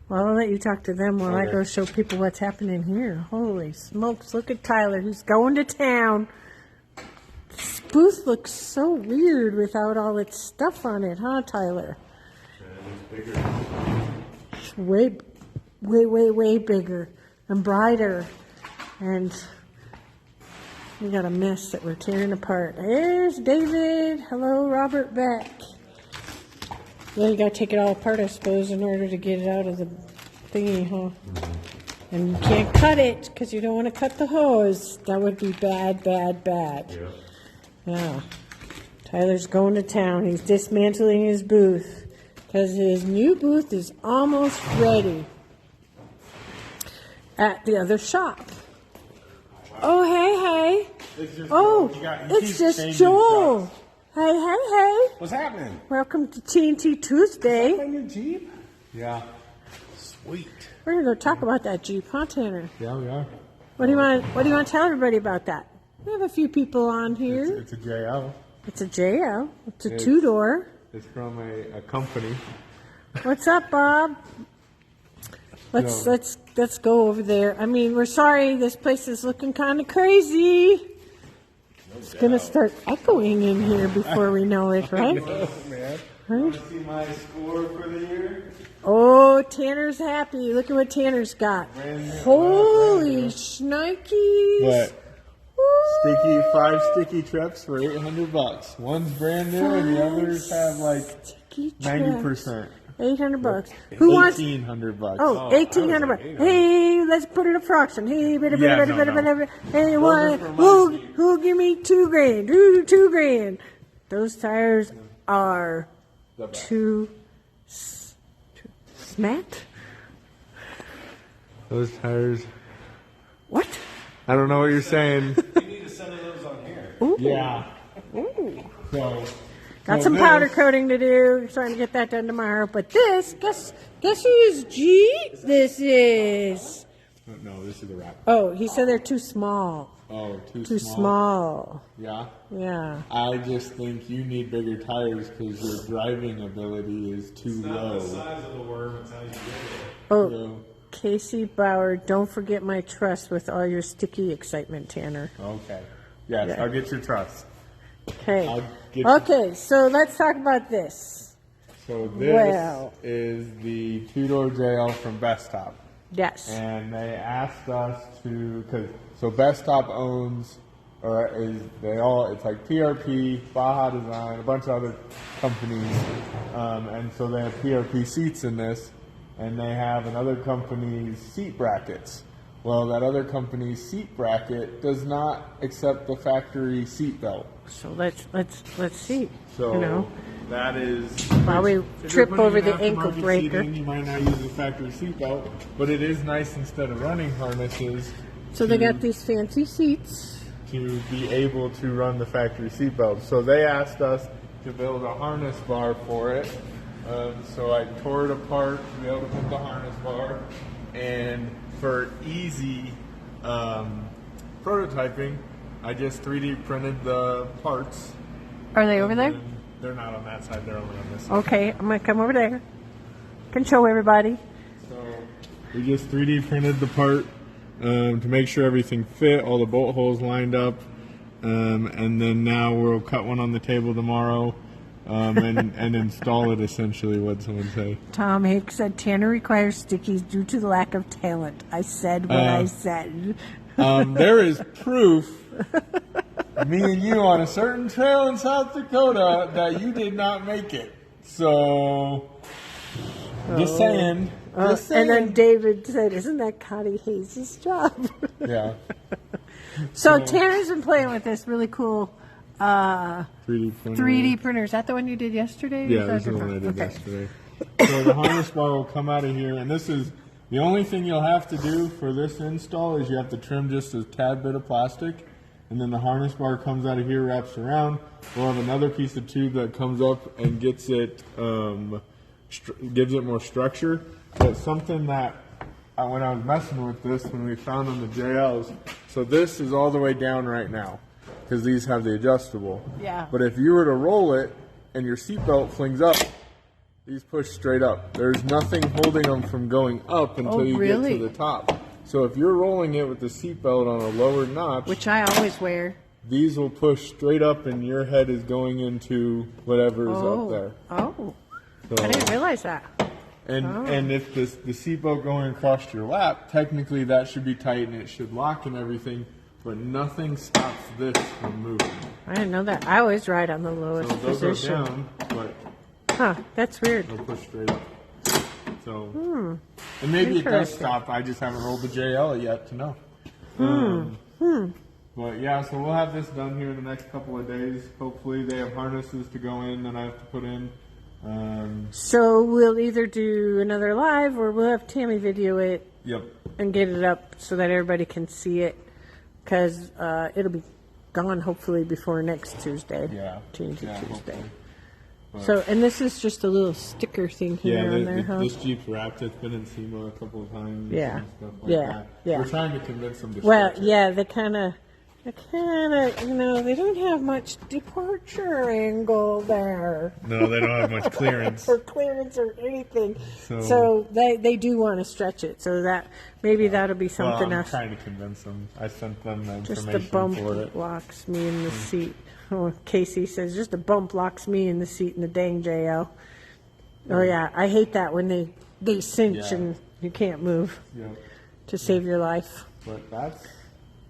Well, I'll let you talk to them while I Okay. go show people what's happening here. Holy smokes, look at Tyler. He's going to town. This booth looks so weird without all its stuff on it, huh, Tyler? It's bigger. It's way bigger and brighter. And we got a mess that we're tearing apart. There's David. Hello, Robert Beck. Yeah, you gotta take it all apart, I suppose, in order to get it out of the thingy, huh? Mm-hmm. And you can't cut it because you don't want to cut the hose. That would be bad. Yeah. Yeah. Tyler's going to town. He's dismantling his booth because his new booth is almost ready at the other shop. Oh, hey. It's just It's just Joel. Hey. What's happening? Welcome to TNT Tuesday. My new Jeep? Yeah. Sweet. We're gonna go talk about that Jeep, huh, Tanner? Yeah, we are. What do you want to tell everybody about that? We have a few people on here. It's a JL. It's a JL. It's a two-door. It's from a company. What's up, Bob? Let's go over there. I mean, we're sorry. This place is looking kind of crazy. It's gonna start echoing in here before we know it, right? Man. Right? Want to see my score for the year? Oh, Tanner's happy. Look at what Tanner's got. Brand new. Holy shnikes! What? Woo! 5 sticky trips for $800. One's brand new, and the others have like Sticky 90%. $800. Who wants? $1,800. Oh, $1,800. Hey, let's put it up for auction. Hey, No. hey, are for my who'll give me $2,000? Two grand. Those tires are The best. too smacked. Those tires. What? I don't know what you're saying. We need a set of those on here. Ooh. Yeah. Ooh. So. Got so some this- powder coating to do. Trying to get that done tomorrow. But this, guess whose Jeep this is? No, this is a wrap. Oh, he said they're too small. Oh, Too small. Yeah. Yeah. I just think you need bigger tires because your driving ability is too Not low. the size of the worm, it's how you get it. Oh, So, Casey Bauer, don't forget my trust with all your sticky excitement, Tanner. okay. Yes, Yeah. I'll get your trust. Okay. I'll get you- Okay, so let's talk about this. So this Well. is the two-door JL from Best Top. Yes. And they asked us to, so Best Top owns, or it's like PRP, Baja Design, a bunch of other companies, and so they have PRP seats in this, and they have another company's seat brackets. Well, that other company's seat bracket does not accept the factory seat belt. So let's see. So You know, that is while we if you're trip putting over an the ankle aftermarket breaker. seat in, you might not use the factory seat belt, but it is nice instead of running harnesses So they got these fancy seats. to be able to run the factory seat belt. So they asked us to build a harness bar for it. So I tore it apart to be able to put the harness bar, and for easy prototyping, I just 3D printed the parts. Are they over there? And they're not on that side, they're only on this side. Okay, I'm gonna come over there. Can show everybody. So we just 3D printed the part to make sure everything fit, all the bolt holes lined up, and then now we'll cut one on the table tomorrow and install it, essentially, what'd someone say? Tom Hicks said Tanner requires stickies due to the lack of talent. I said what I said. There is proof, me and you on a certain trail in South Dakota, that you did not make it. So, just saying. Just saying. And then David said, "Isn't that Connie Hayes' job?" Yeah. So Tanner's been playing with this really cool 3D printer. 3D printer. Is that the one you did yesterday? Yeah, Or this is is that the one I did different? yesterday. So the harness bar will come out of here, and this is the only thing you'll have to do for this install is you have to trim just a tad bit of plastic, and then the harness bar comes out of here, wraps around. We'll have another piece of tube that comes up and gets it, gives it more structure. But something that when I was messing with this, when we found on the JLs, so this is all the way down right now because these have the adjustable. Yeah. But if you were to roll it and your seatbelt flings up, These push straight up. There's nothing holding them from going up until you get to the top. So if you're rolling it with the seatbelt on a lower notch, Which I always wear. these will push straight up and your head is going into whatever is up there. Oh, So, I didn't realize that. and if the seatbelt going across your lap, technically that should be tight and it should lock and everything, but nothing stops this from moving. I didn't know that. I always ride on the lowest So they'll position. go down, but Huh, that's weird. they'll push straight up. So, and maybe it does Interesting. stop. I just haven't rolled the JL yet to know. But yeah, so we'll have this done here in the next couple of days. Hopefully they have harnesses to go in that I have to put in. So we'll either do another live or we'll have Tammy video it Yep. and get it up so that everybody can see it. Because it'll be gone hopefully before next Tuesday. Yeah. TNT Yeah, Tuesday. hopefully. But- So, and this is just a little sticker thing here Yeah, on there, huh? this Jeep's wrapped. It's been in SEMA a couple of times. Yeah. And stuff like Yeah. that. Yeah. We're trying to convince them to Well, stretch it. yeah, they kind of, they don't have much departure angle there. No, they don't have much clearance. For clearance or anything. So- So they do want to stretch it. So that maybe that'll be Well, something I'm else. trying to convince them. I sent them the Just a information bump for it. locks me in the seat. Oh, Casey says just a bump locks me in the seat in the dang JL. Oh yeah, I hate that when they cinch Yeah. and you can't move Yeah. to save your life. But that's...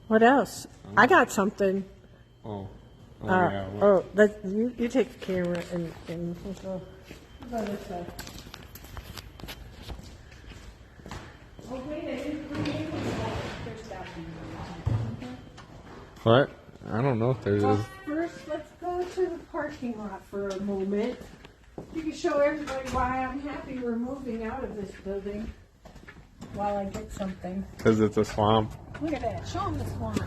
What else? I got something. Oh. Oh, yeah. Well, Oh, you take the camera and we'll go this way. Oh wait, I didn't bring in there's stopping. what? I don't know if there's Well, a... first, let's go to the parking lot for a moment. You can show everybody why I'm happy we're moving out of this building while I get something. Because it's a swamp. Look at that. Show them the swamp.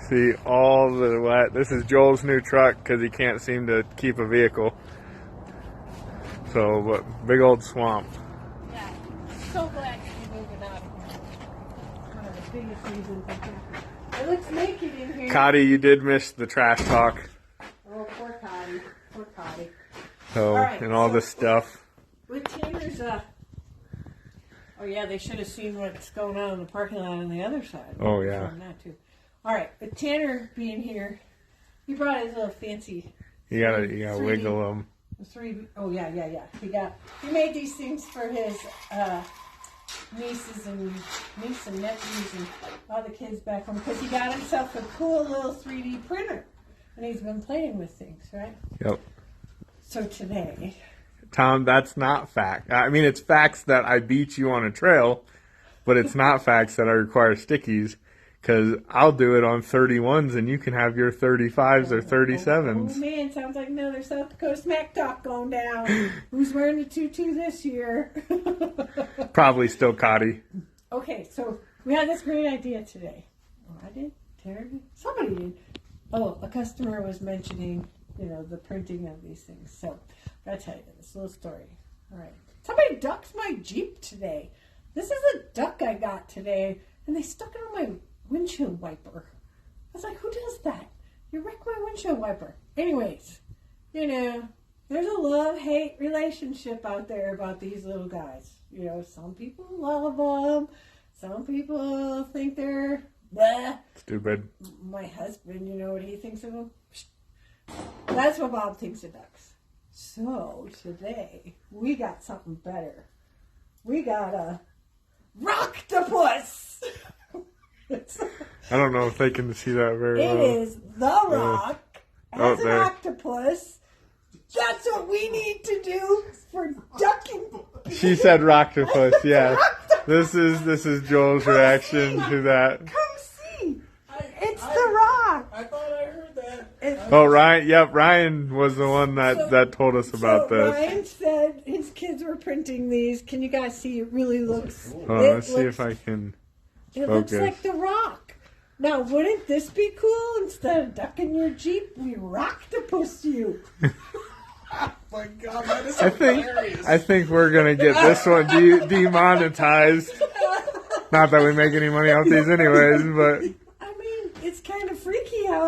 See all the wet. This is Joel's new truck because he can't seem to keep a vehicle. So, but big old swamp. Yeah. So glad to be moving out of here. One of the biggest reasons I'm happy. It looks naked in here. Cotty, you did miss the trash talk. Oh, poor Cotty. Poor Cotty. So, All right, and all so- this stuff. With Tanner's, oh yeah, they should have seen what's going on in the parking lot on the other side. Oh, yeah. From that too. All right, with Tanner being here, he brought his little fancy. You gotta 3D wiggle them. Oh yeah. He made these things for his niece and nephews and all the kids back home because he got himself a cool little 3D printer, and he's been playing with things, right? Yep. So today. Tom, that's not fact. I mean, it's facts that I beat you on a trail, but it's not facts that I require stickies because I'll do it on 31s and you can have your 35s or 37s. Oh man, sounds like another South Dakota smack talk going down. Who's wearing the tutu this year? Probably still Cotty. Okay, so we had this great idea today. Oh, I did? Tanner did? Somebody did. Oh, a customer was mentioning, the printing of these things. So, I gotta tell you this little story. All right. Somebody ducked my Jeep today. This is a duck I got today, and they stuck it on my windshield wiper. I was like, who does that? You wrecked my windshield wiper. Anyways, there's a love-hate relationship out there about these little guys. Some people love them. Some people think they're bleh. Stupid. My husband, you know what he thinks of them? That's what Bob thinks of ducks. So, today, we got something better. We got a rocktopus. I don't know if they can see that very It well. is the rock as an there. octopus. That's what we need to do for ducking. She said rocktopus, yeah. This is Joel's reaction to that. Come see. It's the rock. I thought I heard that. Oh, Ryan, yep, Ryan was the one that told us about So this. Ryan said his kids were printing these. Can you guys see? It really looks. Hold on, let's see if I can It looks focus. like the rock. Now, wouldn't this be cool? Instead of ducking your Jeep, we rocktopus you. Oh my god, that is I hilarious. think we're gonna get this one demonetized. Not that we make any money off these anyways, but I mean, it's kind of freaky how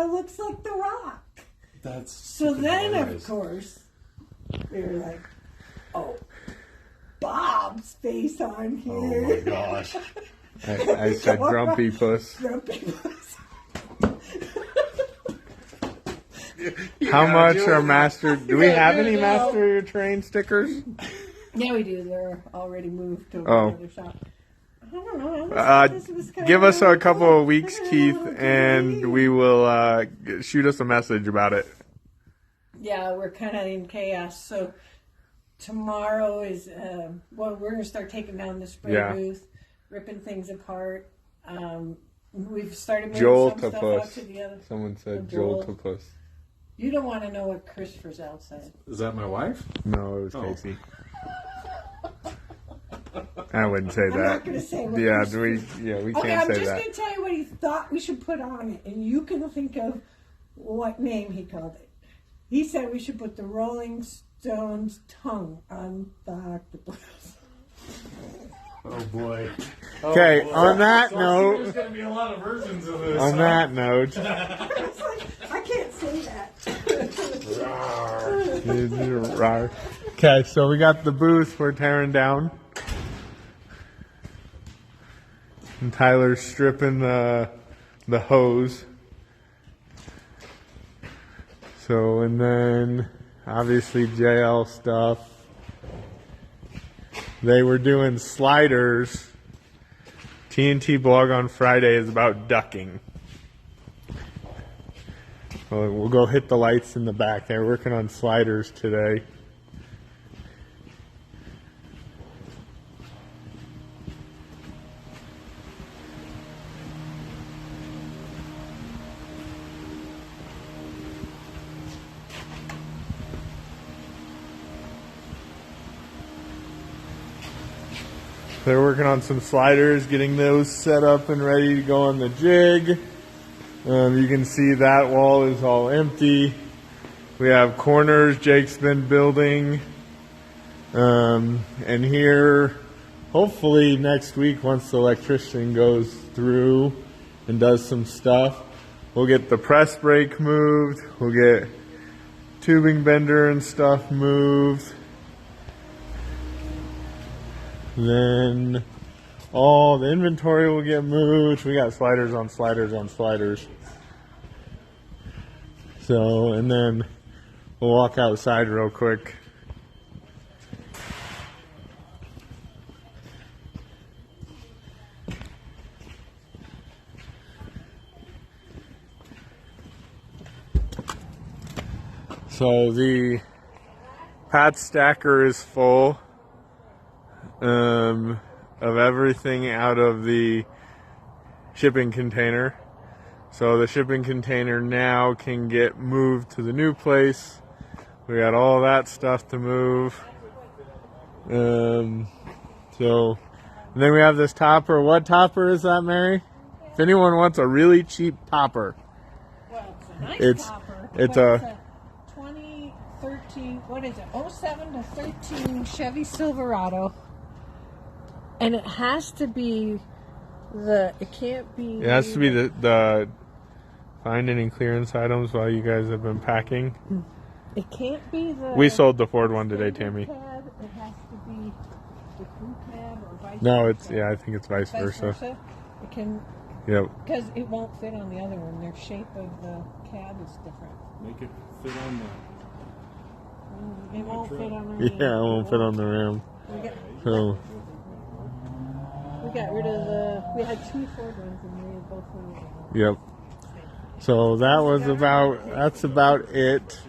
So then, of course, they were like, oh, Bob's face on here. Oh my gosh. I said grumpy puss. Grumpy puss. How much are master? Do we have any master your train stickers? Yeah, we do. They're already moved to Oh. another shop. I don't know. This was kinda Give us a really couple cool. of weeks, Kinda Keith, okay. and we will shoot us a message about it. Yeah, we're kind of in chaos. So tomorrow is, we're going to start taking down the spray booth, ripping things apart. We've started moving some stuff out to the other. Someone said Joel. Joltopus. You don't want to know what Christopher's outside. Is that my wife? No, it was Oh. Casey. I wouldn't say I'm that. not going to say what Yeah, Christopher- we Okay, can't I'm say just that. going to tell you what he thought we should put on it, and you can think of what name he called it. He said we should put the Rolling Stones tongue on the octopus. Oh boy. Okay, on that There's note, going to be a lot of versions of this. on that note, I was like, I can't say that. okay, so we got the booth we're tearing down. And Tyler's stripping the hose. So, and then obviously JL stuff. They were doing sliders. TNT blog on Friday is about ducking. Well, we'll go hit the lights in the back. They're working on sliders today. They're working on some sliders, getting those set up and ready to go on the jig. You can see that wall is all empty. We have corners Jake's been building. And here, hopefully next week, once the electrician goes through and does some stuff, we'll get the press brake moved. We'll get tubing bender and stuff moved. Then all the inventory will get moved. We got sliders on sliders on sliders. So, and then we'll walk outside real quick. So the pad stacker is full. Of everything out of the shipping container. So the shipping container now can get moved to the new place. We got all that stuff to move. And then we have this topper. What topper is that, Mary? If anyone wants a really cheap topper. Well, it's a nice It's- topper. it's but a- 2013, what is it, 07 to 13 Chevy Silverado. And it has to be it can't be... It has to be the find any clearance items while you guys have been packing. It can't be the... We sold the Ford one today, Tammy. Pad. It has to be the crew cab or vice No, versa. I think it's vice versa. It can... Yep. Because it won't fit on the other one. Their shape of the cab is different. Make it fit on the... It won't fit on the Yeah, it won't fit on the ram. So, We got rid of we had two Ford ones and we both went away. yep. So that's about it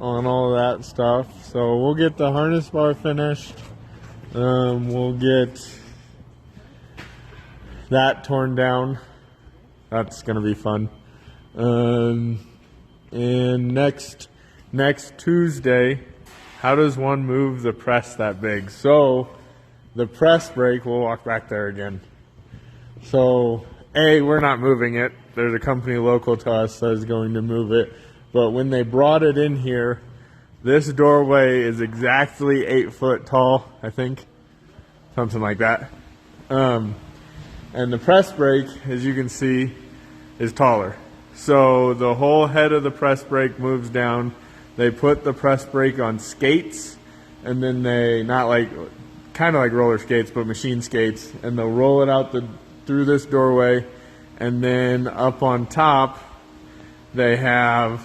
on all that stuff. So we'll get the harness bar finished. We'll get that torn down. That's gonna be fun. And next Tuesday, how does one move the press that big? So the press brake, we'll walk back there again. So, we're not moving it. There's a company local to us that is going to move it. But when they brought it in here, this doorway is exactly 8 foot tall, I think. Something like that. And the press brake, as you can see, is taller. So the whole head of the press brake moves down. They put the press brake on skates, and then they, not like, kind of like roller skates, but machine skates, and they'll roll it out through this doorway, and then up on top, they have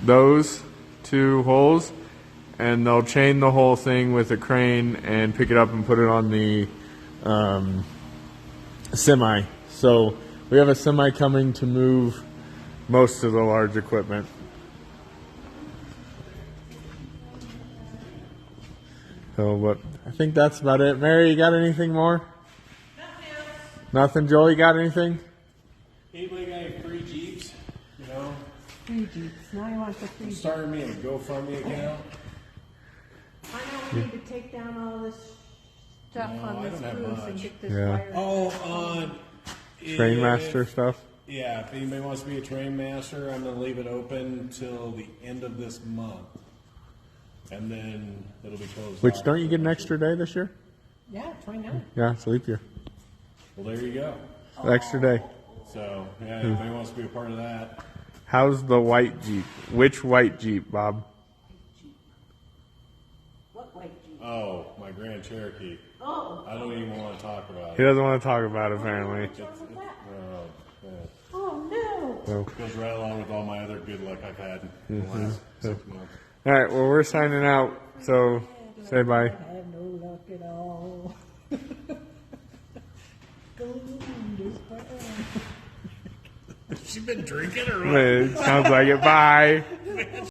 those two holes, and they'll chain the whole thing with a crane and pick it up and put it on the semi. So we have a semi coming to move most of the large equipment. So, but I think that's about it. Mary, you got anything more? Nothing else. Nothing. Joel, you got anything? Anybody got any free Jeeps? You know, Free Jeeps. Now you want the free Jeeps. starting me a GoFundMe account. I know we need to take down all this stuff No, on I this don't have roof and much. get this Yeah. wire. Oh, Trainmaster stuff? Yeah, if anybody wants to be a train master, I'm going to leave it open till the end of this month. And then it'll be closed Which, off. don't you get an extra day this year? Yeah, 29. Yeah, it's a leap year. Well, there you go. Extra day. So, yeah, if anybody wants to be a part of that. How's the white Jeep? Which white Jeep, Bob? What white Jeep? Oh, my Grand Cherokee. Oh. I don't even want to talk about He it. doesn't want to talk about it, apparently. What's wrong with that? Yeah. Oh, no. So. Goes right along with all my other good luck I've had in the last 6 months. All right, well, we're signing out, so say bye. I have no luck at all. She been drinking or what? It sounds like it. Bye.